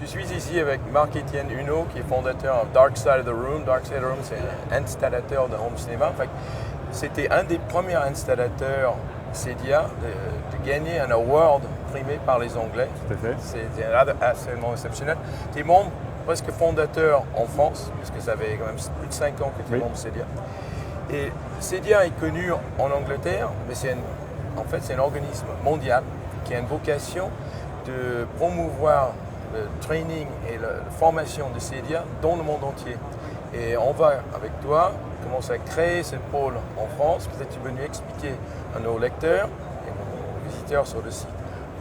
Je suis ici avec Marc-Étienne Huneau, qui est fondateur de Dark Side of the Room. Dark Side of the Room, c'est un installateur de home cinéma. En fait, c'était un des premiers installateurs CEDIA de gagner un award primé par les Anglais. Tout à fait. C'est absolument exceptionnel. Tu es membre presque fondateur en France, puisque ça fait quand même plus de 5 ans que tu es membre de CEDIA. Et CEDIA est connu en Angleterre, mais c'est un organisme mondial qui a une vocation de promouvoir le training et la formation de CEDIA dans le monde entier. Et on va, avec toi, commencer à créer ce pôle en France. Peut-être tu peux nous expliquer à nos lecteurs et aux visiteurs sur le site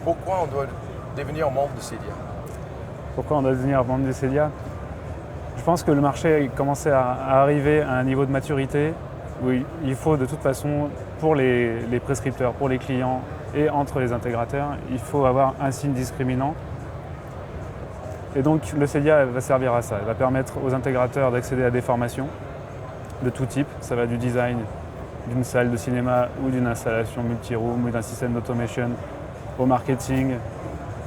pourquoi on doit devenir membre de CEDIA. Pourquoi on doit devenir membre de CEDIA? Je pense que le marché a commencé à arriver à un niveau de maturité où il faut de toute façon, pour les prescripteurs, pour les clients et entre les intégrateurs, il faut avoir un signe discriminant. Et donc le CEDIA va servir à ça. Il va permettre aux intégrateurs d'accéder à des formations de tout type. Ça va du design d'une salle de cinéma ou d'une installation multi-room ou d'un système d'automation au marketing.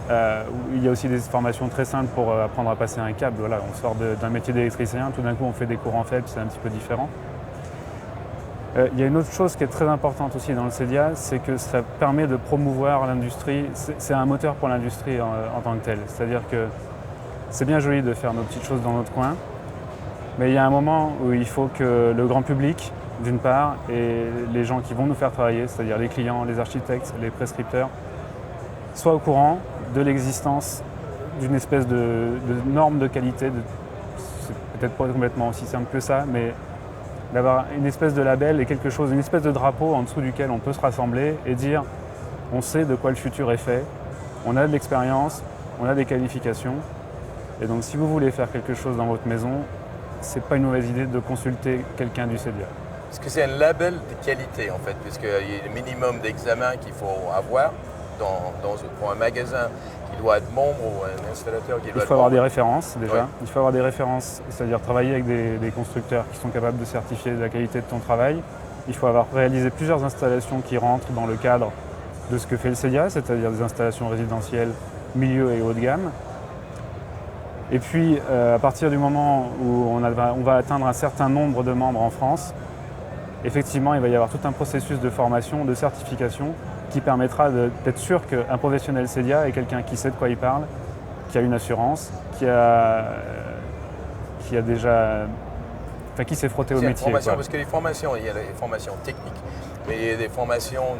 Il y a aussi des formations très simples pour apprendre à passer un câble. Voilà, on sort d'un métier d'électricien, tout d'un coup on fait des courants faibles, c'est un petit peu différent. Il y a une autre chose qui est très importante aussi dans le CEDIA, c'est que ça permet de promouvoir l'industrie. C'est un moteur pour l'industrie en tant que tel. C'est-à-dire que c'est bien joli de faire nos petites choses dans notre coin, mais il y a un moment où il faut que le grand public, d'une part, et les gens qui vont nous faire travailler, c'est-à-dire les clients, les architectes, les prescripteurs, soient au courant de l'existence d'une espèce de norme de qualité. C'est peut-être pas complètement aussi simple que ça, mais d'avoir une espèce de label et quelque chose, une espèce de drapeau en dessous duquel on peut se rassembler et dire on sait de quoi le futur est fait, on a de l'expérience, on a des qualifications. Et donc si vous voulez faire quelque chose dans votre maison, c'est pas une mauvaise idée de consulter quelqu'un du CEDIA. Parce que c'est un label de qualité en fait, puisqu'il y a le minimum d'examens qu'il faut avoir pour un magasin qui doit être membre ou un installateur qui doit être membre. Il faut avoir des références déjà. Oui. Il faut avoir des références, c'est-à-dire travailler avec des constructeurs qui sont capables de certifier la qualité de ton travail. Il faut avoir réalisé plusieurs installations qui rentrent dans le cadre de ce que fait le CEDIA, c'est-à-dire des installations résidentielles milieu et haut de gamme. Et puis, à partir du moment où on va atteindre un certain nombre de membres en France, effectivement, il va y avoir tout un processus de formation, de certification, qui permettra d'être sûr qu'un professionnel CEDIA est quelqu'un qui sait de quoi il parle, qui a une assurance, qui s'est frotté au métier. Parce que les formations, il y a des formations techniques, mais il y a des formations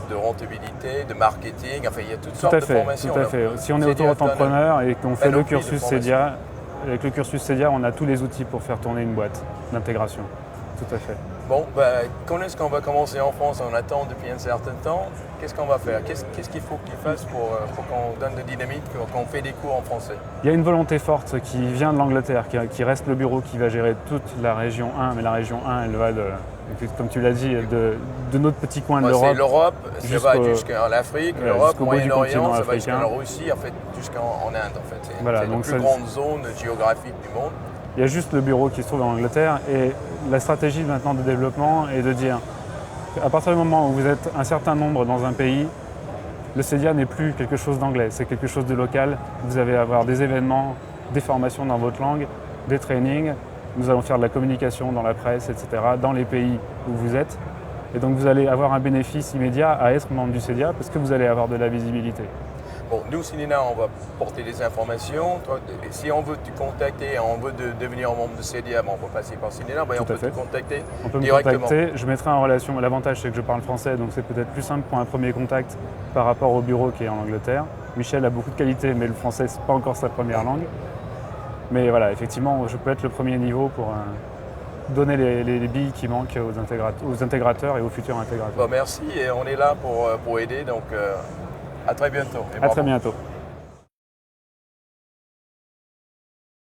de rentabilité, de marketing, enfin il y a toutes sortes de formations. Tout à fait. Si on est auto-entrepreneur et qu'on fait le cursus CEDIA, avec le cursus CEDIA, on a tous les outils pour faire tourner une boîte d'intégration. Tout à fait. Bon, quand est-ce qu'on va commencer en France? On attend depuis un certain temps. Qu'est-ce qu'on va faire? Qu'est-ce qu'il faut qu'il fasse pour qu'on donne de dynamique, qu'on fait des cours en français? Il y a une volonté forte qui vient de l'Angleterre, qui reste le bureau qui va gérer toute la région 1, mais la région 1, elle va, comme tu l'as dit, de notre petit coin de l'Europe. C'est l'Europe, ça va jusqu'à l'Afrique, l'Europe, Moyen-Orient, ça va jusqu'en Russie, en fait, jusqu'en Inde, en fait. C'est la plus grande zone géographique du monde. Il y a juste le bureau qui se trouve en Angleterre et la stratégie maintenant de développement est de dire à partir du moment où vous êtes un certain nombre dans un pays, le CEDIA n'est plus quelque chose d'anglais, c'est quelque chose de local. Vous allez avoir des événements, des formations dans votre langue, des trainings. Nous allons faire de la communication dans la presse, etc., dans les pays où vous êtes. Et donc vous allez avoir un bénéfice immédiat à être membre du CEDIA parce que vous allez avoir de la visibilité. Bon, nous, Cinéna, on va porter des informations. Toi, si on veut te contacter, on veut devenir membre de CEDIA, on peut passer par Cinéna, on peut te contacter directement. On peut me contacter, je mettrai en relation. L'avantage, c'est que je parle français, donc c'est peut-être plus simple pour un premier contact par rapport au bureau qui est en Angleterre. Michel a beaucoup de qualités, mais le français, c'est pas encore sa première langue. Mais voilà, effectivement, je peux être le premier niveau pour donner les billes qui manquent aux intégrateurs et aux futurs intégrateurs. Bon, merci, et on est là pour aider, donc à très bientôt. À très bientôt.